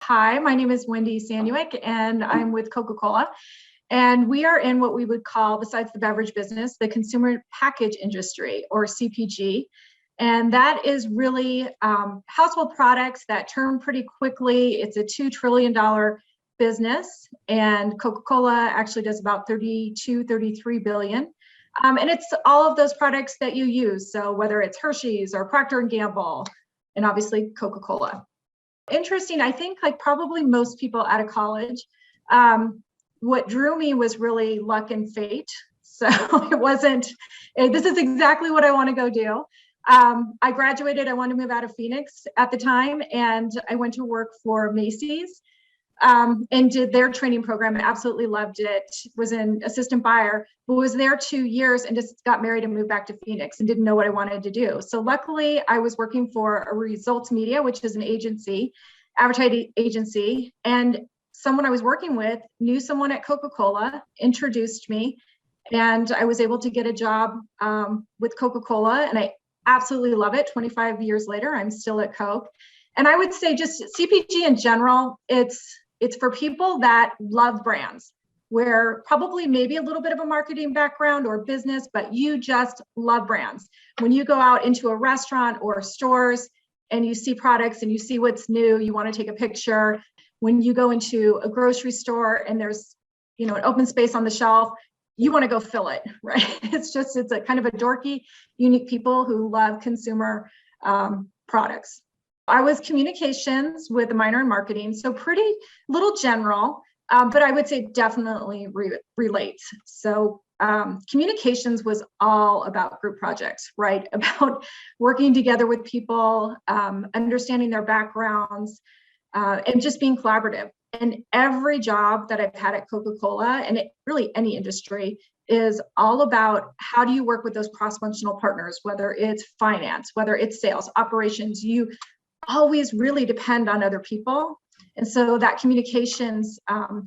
Hi, my name is Wendy Sanuik, and I'm with Coca-Cola. And we are in what we would call, besides the beverage business, the consumer package industry, or CPG. And that is really household products that turn pretty quickly. It's a $2 trillion business, and Coca-Cola actually does about 32, 33 billion. And it's all of those products that you use. So whether it's Hershey's or Procter & Gamble, and obviously Coca-Cola. Interesting, I think like probably most people out of college, what drew me was really luck and fate. So it wasn't, this is exactly what I want to go do. I graduated, I wanted to move out of Phoenix at the time, and I went to work for Macy's and did their training program. Absolutely loved it. Was an assistant buyer, but was there 2 years and just got married and moved back to Phoenix and didn't know what I wanted to do. So luckily I was working for a Results Media, which is an agency, advertising agency, and someone I was working with knew someone at Coca-Cola, introduced me, and I was able to get a job with Coca-Cola, and I absolutely love it. 25 years later, I'm still at Coke. And I would say just CPG in general, it's for people that love brands, where probably maybe a little bit of a marketing background or business, but you just love brands. When you go out into a restaurant or stores and you see products and you see what's new, you want to take a picture. When you go into a grocery store and there's, an open space on the shelf, you want to go fill it, right? It's a kind of a dorky, unique people who love consumer products. I was communications with a minor in marketing, so pretty little general, but I would say definitely relates. So communications was all about group projects, right? About working together with people, understanding their backgrounds, and just being collaborative. And every job that I've had at Coca-Cola, and really any industry, is all about how do you work with those cross-functional partners, whether it's finance, whether it's sales, operations. You always really depend on other people. And so that communications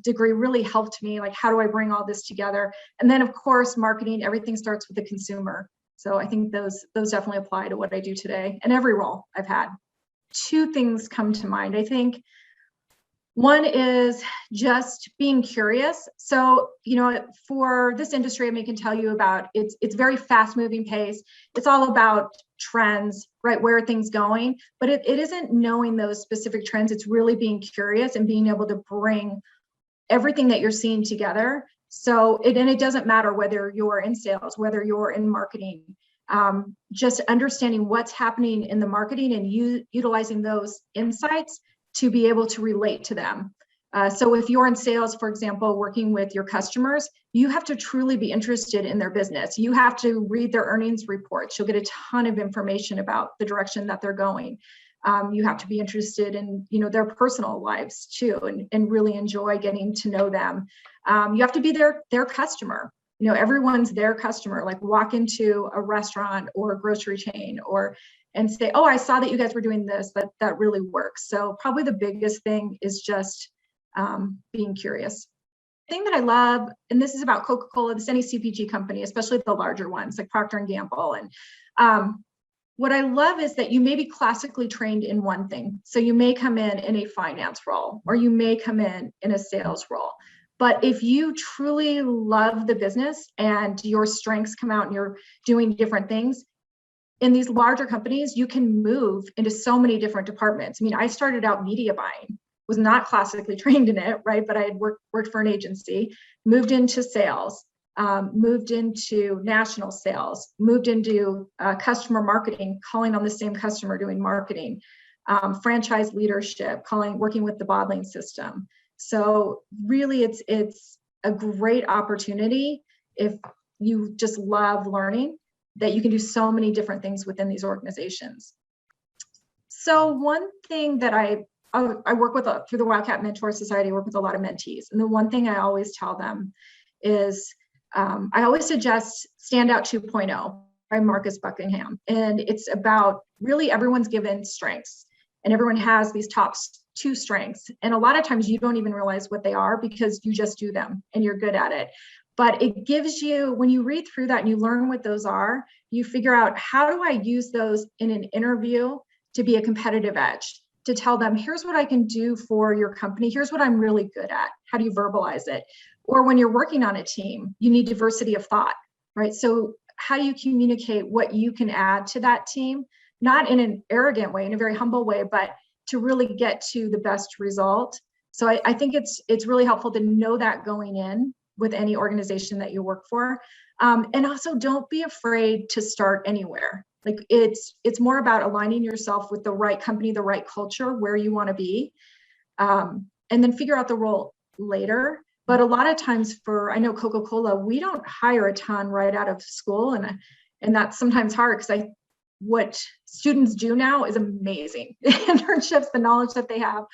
degree really helped me, like, how do I bring all this together? And then of course, marketing, everything starts with the consumer. So I think those definitely apply to what I do today and every role I've had. Two things come to mind. I think one is just being curious. So, for this industry, I can tell you about, it's very fast moving pace. It's all about trends, right? Where are things going? But it isn't knowing those specific trends. It's really being curious and being able to bring everything that you're seeing together. So it doesn't matter whether you're in sales, whether you're in marketing, just understanding what's happening in the marketing and utilizing those insights to be able to relate to them. So if you're in sales, for example, working with your customers, you have to truly be interested in their business. You have to read their earnings reports. You'll get a ton of information about the direction that they're going. You have to be interested in, their personal lives too, and really enjoy getting to know them. You have to be their customer. Everyone's their customer. Like, walk into a restaurant or a grocery chain and say, oh, I saw that you guys were doing this, that really works. So probably the biggest thing is just being curious. The thing that I love, and this is about Coca-Cola, this any CPG company, especially the larger ones like Procter & Gamble. And what I love is that you may be classically trained in one thing. So you may come in a finance role, or you may come in a sales role. But if you truly love the business and your strengths come out and you're doing different things, in these larger companies, you can move into so many different departments. I started out media buying, was not classically trained in it, right? But I had worked for an agency, moved into sales, moved into national sales, moved into customer marketing, calling on the same customer, doing marketing, franchise leadership, working with the bottling system. So really, it's a great opportunity if you just love learning, that you can do so many different things within these organizations. So one thing that I work with through the Wildcat Mentor Society, I work with a lot of mentees. And the one thing I always tell them is, I always suggest Standout 2.0 by Marcus Buckingham. And it's about really everyone's given strengths and everyone has these top two strengths. And a lot of times you don't even realize what they are because you just do them and you're good at it. But it gives you, when you read through that and you learn what those are, you figure out, how do I use those in an interview to be a competitive edge? to tell them, here's what I can do for your company. Here's what I'm really good at. How do you verbalize it? Or when you're working on a team, you need diversity of thought, right? So how do you communicate what you can add to that team? Not in an arrogant way, in a very humble way, but to really get to the best result. So I think it's really helpful to know that going in with any organization that you work for. And also don't be afraid to start anywhere. Like it's more about aligning yourself with the right company, the right culture, where you want to be, and then figure out the role later. But a lot of times I know Coca-Cola, we don't hire a ton right out of school. And that's sometimes hard because what students do now is amazing. Internships, the knowledge that they have,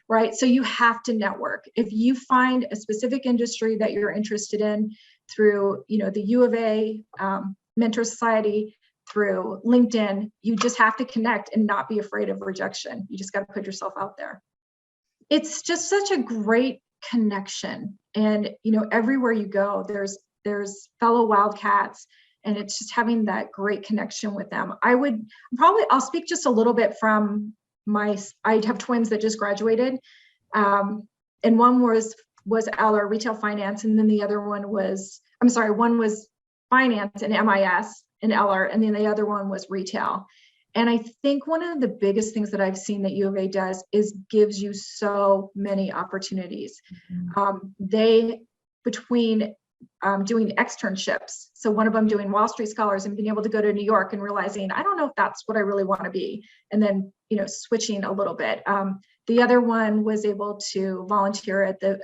right? So you have to network. If you find a specific industry that you're interested in through, the U of A Mentor Society, through LinkedIn, you just have to connect and not be afraid of rejection. You just got to put yourself out there. It's just such a great connection. And, everywhere you go, there's fellow Wildcats, and it's just having that great connection with them. I'll speak just a little bit from I have twins that just graduated. And one was Eller, retail finance. And then the other one was finance and MIS in Eller, and then the other one was retail. And I think one of the biggest things that I've seen that U of A does is gives you so many opportunities. Between doing externships, so one of them doing Wall Street Scholars and being able to go to New York and realizing, I don't know if that's what I really want to be, and then switching a little bit. The other one was able to volunteer at the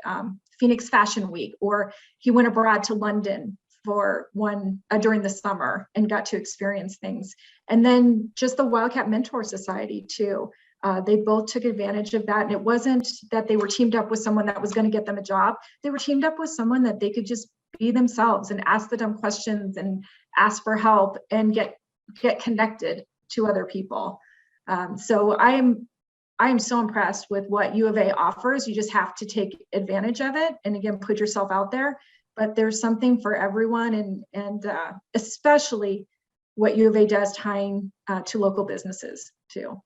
Phoenix Fashion Week, or he went abroad to London for one during the summer and got to experience things. And then just the Wildcat Mentor Society too. They both took advantage of that. And it wasn't that they were teamed up with someone that was going to get them a job. They were teamed up with someone that they could just be themselves and ask the dumb questions and ask for help and get connected to other people. So I am so impressed with what U of A offers. You just have to take advantage of it. And again, put yourself out there. But there's something for everyone, and especially what U of A does tying to local businesses too.